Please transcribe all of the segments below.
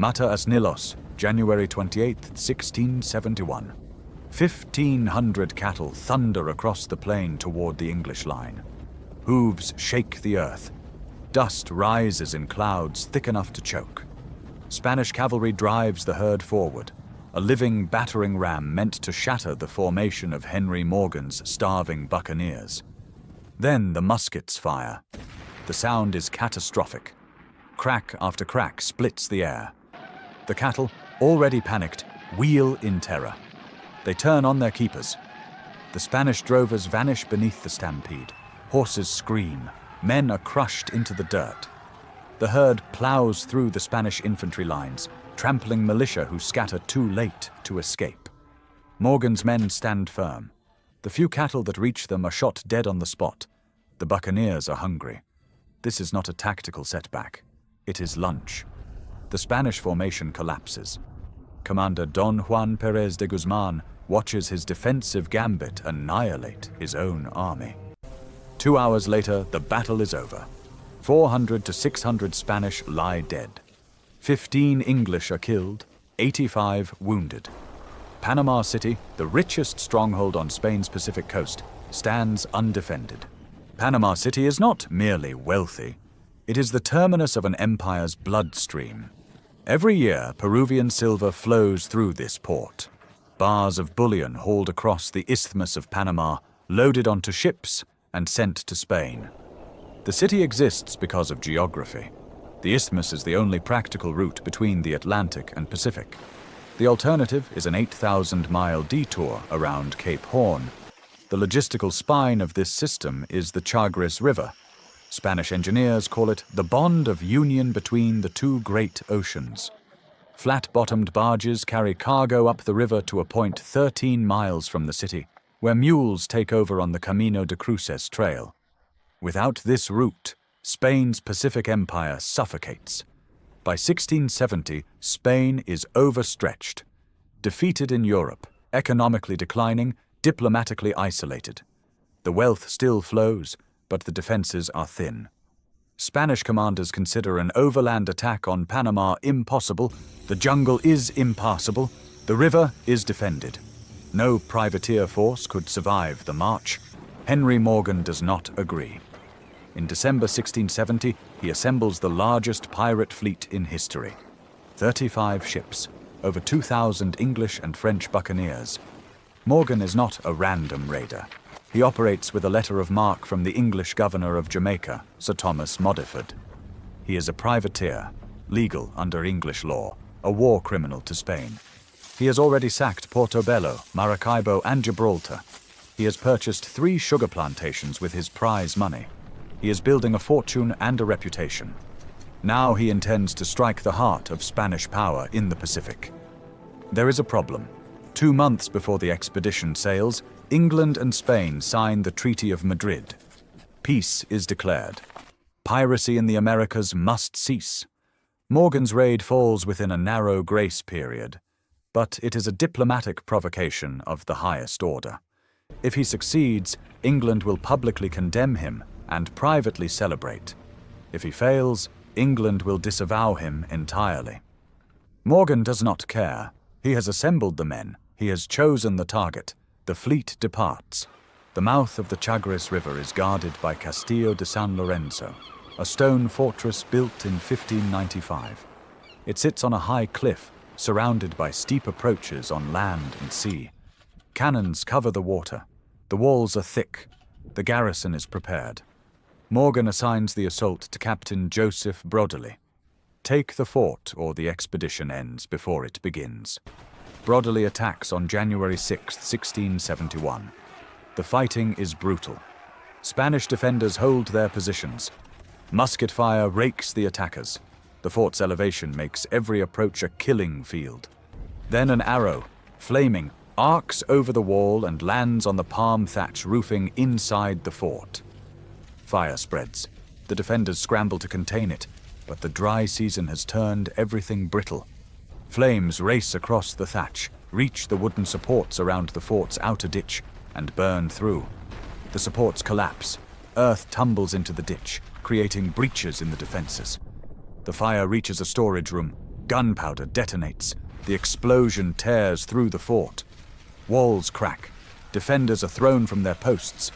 Mata as Nilos, January 28, 1671. 1,500 cattle thunder across the plain toward the English line. Hooves shake the earth. Dust rises in clouds thick enough to choke. Spanish cavalry drives the herd forward, a living battering ram meant to shatter the formation of Henry Morgan's starving buccaneers. Then the muskets fire. The sound is catastrophic. Crack after crack splits the air. The cattle, already panicked, wheel in terror. They turn on their keepers. The Spanish drovers vanish beneath the stampede. Horses scream. Men are crushed into the dirt. The herd plows through the Spanish infantry lines, trampling militia who scatter too late to escape. Morgan's men stand firm. The few cattle that reach them are shot dead on the spot. The buccaneers are hungry. This is not a tactical setback. It is lunch. The Spanish formation collapses. Commander Don Juan Perez de Guzman watches his defensive gambit annihilate his own army. 2 hours later, the battle is over. 400 to 600 Spanish lie dead. 15 English are killed, 85 wounded. Panama City, the richest stronghold on Spain's Pacific coast, stands undefended. Panama City is not merely wealthy. It is the terminus of an empire's bloodstream. Every year, Peruvian silver flows through this port. Bars of bullion hauled across the Isthmus of Panama, loaded onto ships, and sent to Spain. The city exists because of geography. The isthmus is the only practical route between the Atlantic and Pacific. The alternative is an 8,000-mile detour around Cape Horn. The logistical spine of this system is the Chagres River. Spanish engineers call it the bond of union between the two great oceans. Flat-bottomed barges carry cargo up the river to a point 13 miles from the city, where mules take over on the Camino de Cruces trail. Without this route, Spain's Pacific Empire suffocates. By 1670, Spain is overstretched, defeated in Europe, economically declining, diplomatically isolated. The wealth still flows, but the defenses are thin. Spanish commanders consider an overland attack on Panama impossible. The jungle is impassable. The river is defended. No privateer force could survive the march. Henry Morgan does not agree. In December 1670, he assembles the largest pirate fleet in history. 35 ships, over 2,000 English and French buccaneers. Morgan is not a random raider. He operates with a letter of marque from the English governor of Jamaica, Sir Thomas Modiford. He is a privateer, legal under English law, a war criminal to Spain. He has already sacked Portobello, Maracaibo, and Gibraltar. He has purchased 3 sugar plantations with his prize money. He is building a fortune and a reputation. Now he intends to strike the heart of Spanish power in the Pacific. There is a problem. 2 months before the expedition sails, England and Spain sign the Treaty of Madrid. Peace is declared. Piracy in the Americas must cease. Morgan's raid falls within a narrow grace period, but it is a diplomatic provocation of the highest order. If he succeeds, England will publicly condemn him and privately celebrate. If he fails, England will disavow him entirely. Morgan does not care. He has assembled the men. He has chosen the target. The fleet departs. The mouth of the Chagres River is guarded by Castillo de San Lorenzo, a stone fortress built in 1595. It sits on a high cliff, surrounded by steep approaches on land and sea. Cannons cover the water. The walls are thick. The garrison is prepared. Morgan assigns the assault to Captain Joseph Broderly. Take the fort, or the expedition ends before it begins. Broderly attacks on January 6, 1671. The fighting is brutal. Spanish defenders hold their positions. Musket fire rakes the attackers. The fort's elevation makes every approach a killing field. Then an arrow, flaming, arcs over the wall and lands on the palm thatch roofing inside the fort. Fire spreads. The defenders scramble to contain it, but the dry season has turned everything brittle. Flames race across the thatch, reach the wooden supports around the fort's outer ditch, and burn through. The supports collapse. Earth tumbles into the ditch, creating breaches in the defenses. The fire reaches a storage room. Gunpowder detonates. The explosion tears through the fort. Walls crack. Defenders are thrown from their posts.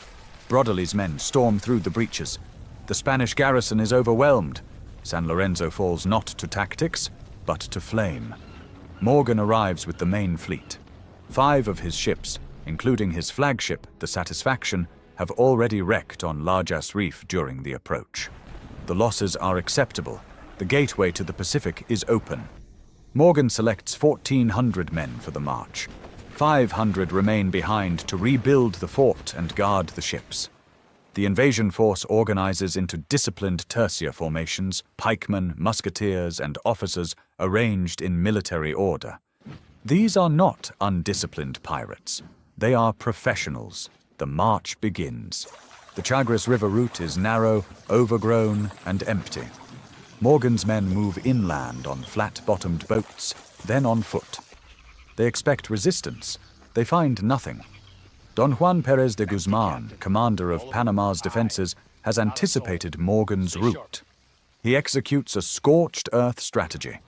Broderly's men storm through the breaches. The Spanish garrison is overwhelmed. San Lorenzo falls not to tactics, but to flame. Morgan arrives with the main fleet. 5 of his ships, including his flagship, the Satisfaction, have already wrecked on Largas Reef during the approach. The losses are acceptable. The gateway to the Pacific is open. Morgan selects 1,400 men for the march. 500 remain behind to rebuild the fort and guard the ships. The invasion force organizes into disciplined tertia formations, pikemen, musketeers, and officers arranged in military order. These are not undisciplined pirates. They are professionals. The march begins. The Chagres River route is narrow, overgrown, and empty. Morgan's men move inland on flat-bottomed boats, then on foot. They expect resistance. They find nothing. Don Juan Perez de Guzman, commander of Panama's defenses, has anticipated Morgan's route. He executes a scorched earth strategy.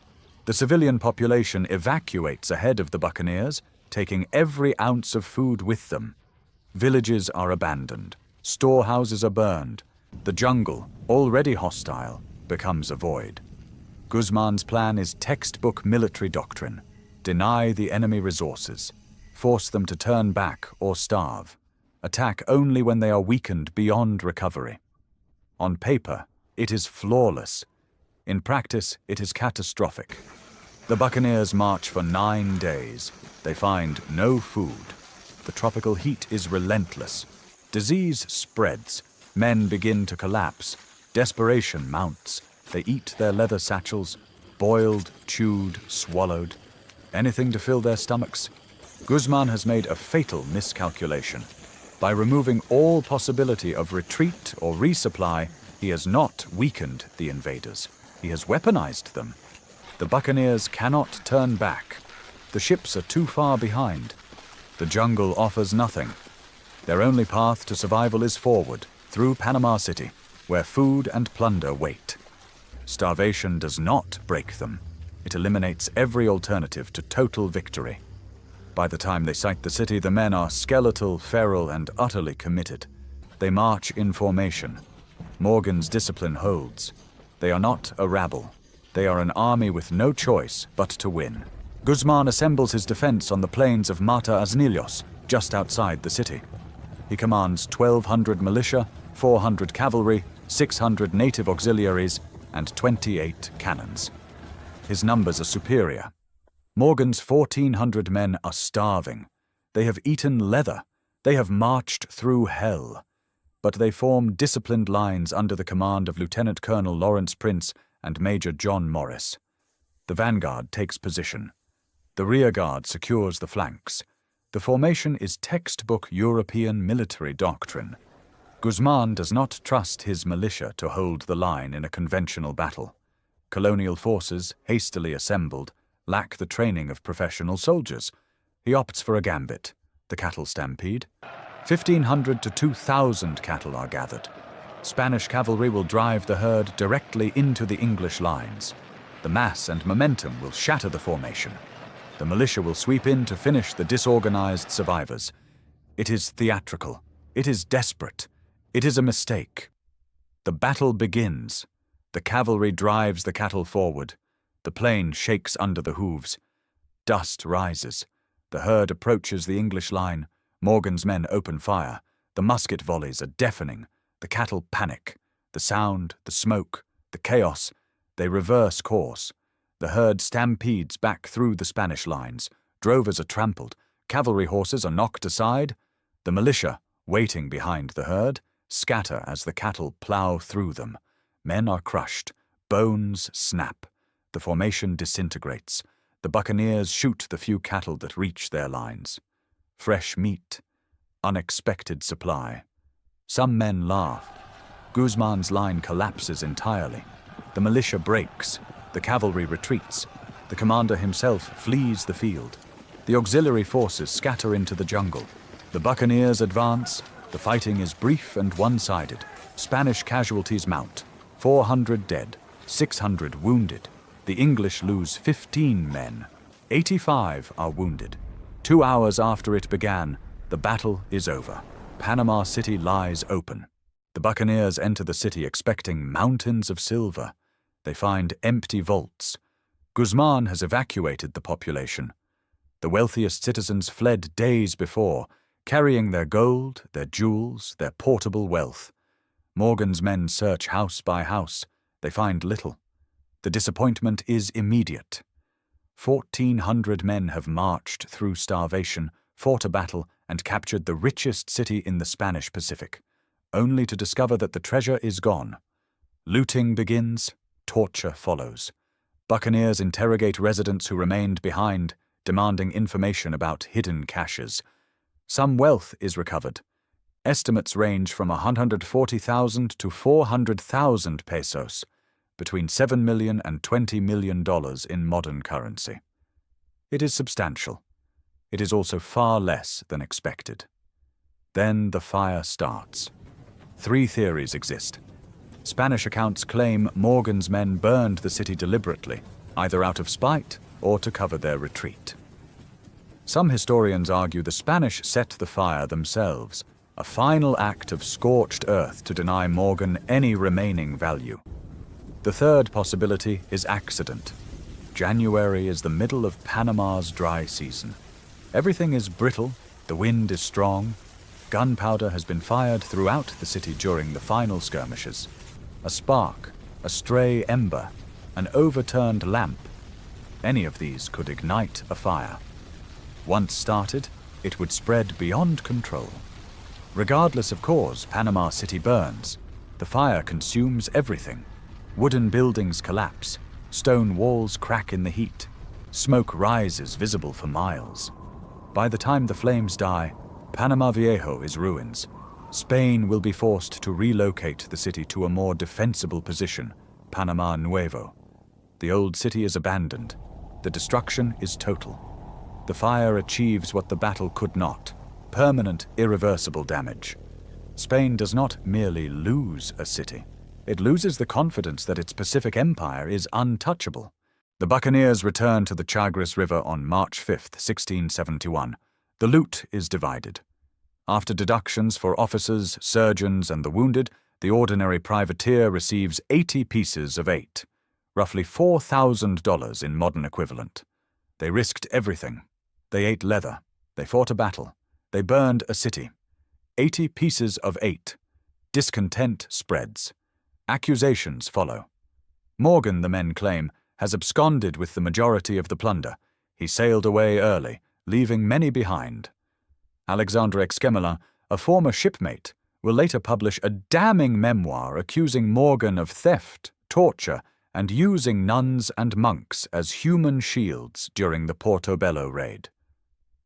The civilian population evacuates ahead of the buccaneers, taking every ounce of food with them. Villages are abandoned. Storehouses are burned. The jungle, already hostile, becomes a void. Guzman's plan is textbook military doctrine. Deny the enemy resources. Force them to turn back or starve. Attack only when they are weakened beyond recovery. On paper, it is flawless. In practice, it is catastrophic. The buccaneers march for 9 days. They find no food. The tropical heat is relentless. Disease spreads. Men begin to collapse. Desperation mounts. They eat their leather satchels, boiled, chewed, swallowed. Anything to fill their stomachs. Guzman has made a fatal miscalculation. By removing all possibility of retreat or resupply, he has not weakened the invaders. He has weaponized them. The buccaneers cannot turn back. The ships are too far behind. The jungle offers nothing. Their only path to survival is forward, through Panama City, where food and plunder wait. Starvation does not break them. It eliminates every alternative to total victory. By the time they sight the city, the men are skeletal, feral, and utterly committed. They march in formation. Morgan's discipline holds. They are not a rabble. They are an army with no choice but to win. Guzman assembles his defense on the plains of Mata Aznillos, just outside the city. He commands 1,200 militia, 400 cavalry, 600 native auxiliaries, and 28 cannons. His numbers are superior. Morgan's 1,400 men are starving. They have eaten leather. They have marched through hell. But they form disciplined lines under the command of Lieutenant Colonel Lawrence Prince and Major John Morris. The vanguard takes position. The rear guard secures the flanks. The formation is textbook European military doctrine. Guzman does not trust his militia to hold the line in a conventional battle. Colonial forces, hastily assembled, lack the training of professional soldiers. He opts for a gambit, the cattle stampede. 1,500 to 2,000 cattle are gathered. Spanish cavalry will drive the herd directly into the English lines. The mass and momentum will shatter the formation. The militia will sweep in to finish the disorganized survivors. It is theatrical. It is desperate. It is a mistake. The battle begins. The cavalry drives the cattle forward. The plain shakes under the hooves. Dust rises. The herd approaches the English line. Morgan's men open fire. The musket volleys are deafening. The cattle panic. The sound, the smoke, the chaos. They reverse course. The herd stampedes back through the Spanish lines. Drovers are trampled. Cavalry horses are knocked aside. The militia, waiting behind the herd, scatter as the cattle plow through them. Men are crushed. Bones snap. The formation disintegrates. The buccaneers shoot the few cattle that reach their lines. Fresh meat. Unexpected supply. Some men laugh. Guzman's line collapses entirely. The militia breaks. The cavalry retreats. The commander himself flees the field. The auxiliary forces scatter into the jungle. The buccaneers advance. The fighting is brief and one-sided. Spanish casualties mount. 400 dead, 600 wounded. The English lose 15 men. 85 are wounded. 2 hours after it began, the battle is over. Panama City lies open. The buccaneers enter the city expecting mountains of silver. They find empty vaults. Guzman has evacuated the population. The wealthiest citizens fled days before, carrying their gold, their jewels, their portable wealth. Morgan's men search house by house. They find little. The disappointment is immediate. 1,400 men have marched through starvation, fought a battle, and captured the richest city in the Spanish Pacific, only to discover that the treasure is gone. Looting begins, torture follows. Buccaneers interrogate residents who remained behind, demanding information about hidden caches. Some wealth is recovered. Estimates range from 140,000 to 400,000 pesos, between $7 million and $20 million in modern currency. It is substantial. It is also far less than expected. Then the fire starts. 3 theories exist. Spanish accounts claim Morgan's men burned the city deliberately, either out of spite or to cover their retreat. Some historians argue the Spanish set the fire themselves, a final act of scorched earth to deny Morgan any remaining value. The third possibility is accident. January is the middle of Panama's dry season. Everything is brittle, the wind is strong. Gunpowder has been fired throughout the city during the final skirmishes. A spark, a stray ember, an overturned lamp. Any of these could ignite a fire. Once started, it would spread beyond control. Regardless of cause, Panama City burns. The fire consumes everything. Wooden buildings collapse. Stone walls crack in the heat. Smoke rises visible for miles. By the time the flames die, Panama Viejo is ruins. Spain will be forced to relocate the city to a more defensible position, Panama Nuevo. The old city is abandoned. The destruction is total. The fire achieves what the battle could not: permanent, irreversible damage. Spain does not merely lose a city. It loses the confidence that its Pacific empire is untouchable. The buccaneers return to the Chagres River on March 5, 1671. The loot is divided. After deductions for officers, surgeons, and the wounded, the ordinary privateer receives 80 pieces of 8, roughly $4,000 in modern equivalent. They risked everything. They ate leather. They fought a battle. They burned a city. 80 pieces of 8. Discontent spreads. Accusations follow. Morgan, the men claim, has absconded with the majority of the plunder. He sailed away early, leaving many behind. Alexandre Exquemelin, a former shipmate, will later publish a damning memoir accusing Morgan of theft, torture, and using nuns and monks as human shields during the Portobello raid.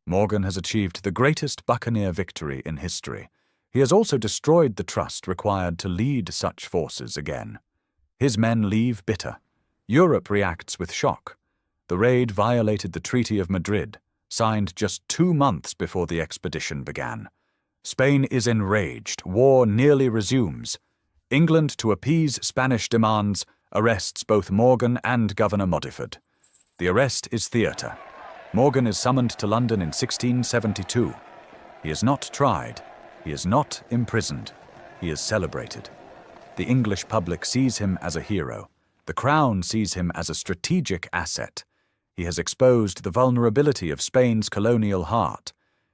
Morgan has achieved the greatest buccaneer victory in history. He has also destroyed the trust required to lead such forces again. His men leave bitter. Europe reacts with shock. The raid violated the Treaty of Madrid, signed just 2 months before the expedition began. Spain is enraged. War nearly resumes. England, to appease Spanish demands, arrests both Morgan and Governor Modiford. The arrest is theatre. Morgan is summoned to London in 1672. He is not tried. He is not imprisoned. He is celebrated. The English public sees him as a hero. The Crown sees him as a strategic asset. He has exposed the vulnerability of Spain's colonial heart.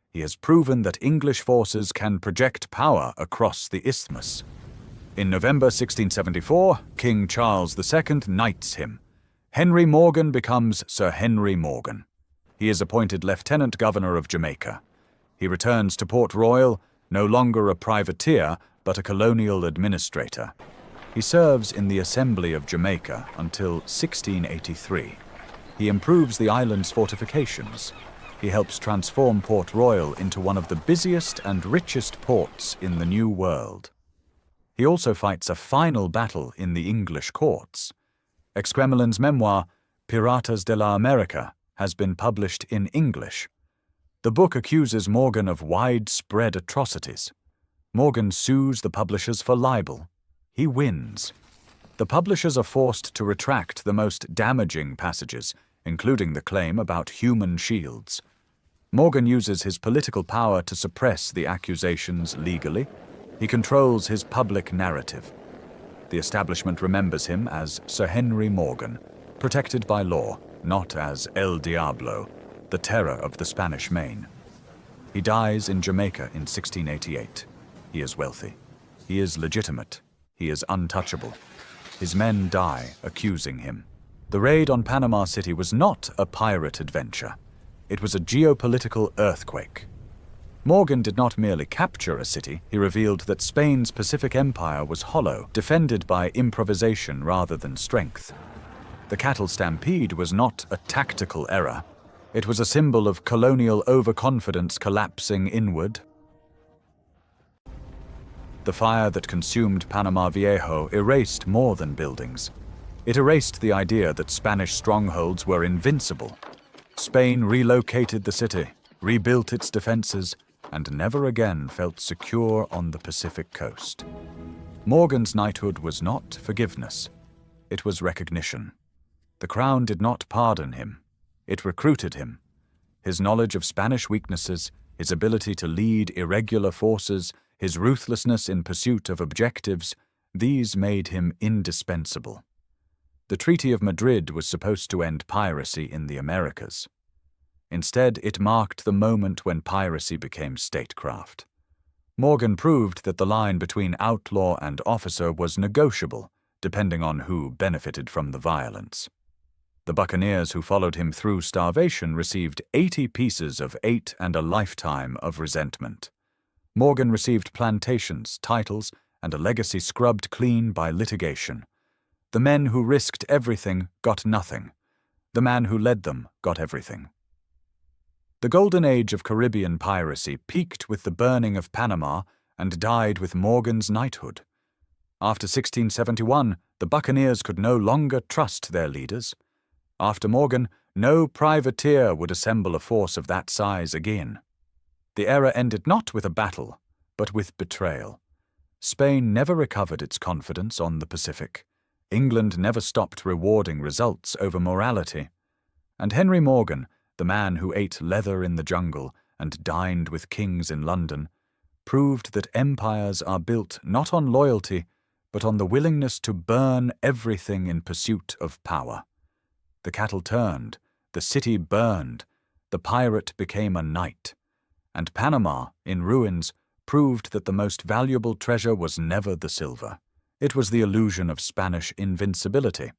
He has proven that English forces can project power across the Isthmus. In November 1674, King Charles II knights him. Henry Morgan becomes Sir Henry Morgan. He is appointed Lieutenant Governor of Jamaica. He returns to Port Royal, no longer a privateer, but a colonial administrator. He serves in the Assembly of Jamaica until 1683. He improves the island's fortifications. He helps transform Port Royal into one of the busiest and richest ports in the New World. He also fights a final battle in the English courts. Exquemelin's memoir, Piratas de la America, has been published in English. The book accuses Morgan of widespread atrocities. Morgan sues the publishers for libel. He wins. The publishers are forced to retract the most damaging passages, including the claim about human shields. Morgan uses his political power to suppress the accusations legally. He controls his public narrative. The establishment remembers him as Sir Henry Morgan, protected by law, not as El Diablo, the terror of the Spanish Main. He dies in Jamaica in 1688. He is wealthy. He is legitimate. He is untouchable. His men die, accusing him. The raid on Panama City was not a pirate adventure. It was a geopolitical earthquake. Morgan did not merely capture a city, he revealed that Spain's Pacific Empire was hollow, defended by improvisation rather than strength. The cattle stampede was not a tactical error. It was a symbol of colonial overconfidence collapsing inward. The fire that consumed Panama Viejo erased more than buildings. It erased the idea that Spanish strongholds were invincible. Spain relocated the city, rebuilt its defenses, and never again felt secure on the Pacific coast. Morgan's knighthood was not forgiveness. It was recognition. The crown did not pardon him. It recruited him. His knowledge of Spanish weaknesses, his ability to lead irregular forces, his ruthlessness in pursuit of objectives, these made him indispensable. The Treaty of Madrid was supposed to end piracy in the Americas. Instead, it marked the moment when piracy became statecraft. Morgan proved that the line between outlaw and officer was negotiable, depending on who benefited from the violence. The buccaneers who followed him through starvation received 80 pieces of 8 and a lifetime of resentment. Morgan received plantations, titles, and a legacy scrubbed clean by litigation. The men who risked everything got nothing. The man who led them got everything. The golden age of Caribbean piracy peaked with the burning of Panama and died with Morgan's knighthood. After 1671, the buccaneers could no longer trust their leaders. After Morgan, no privateer would assemble a force of that size again. The era ended not with a battle, but with betrayal. Spain never recovered its confidence on the Pacific. England never stopped rewarding results over morality. And Henry Morgan, the man who ate leather in the jungle and dined with kings in London, proved that empires are built not on loyalty, but on the willingness to burn everything in pursuit of power. The cattle turned, the city burned, the pirate became a knight, and Panama, in ruins, proved that the most valuable treasure was never the silver. It was the illusion of Spanish invincibility.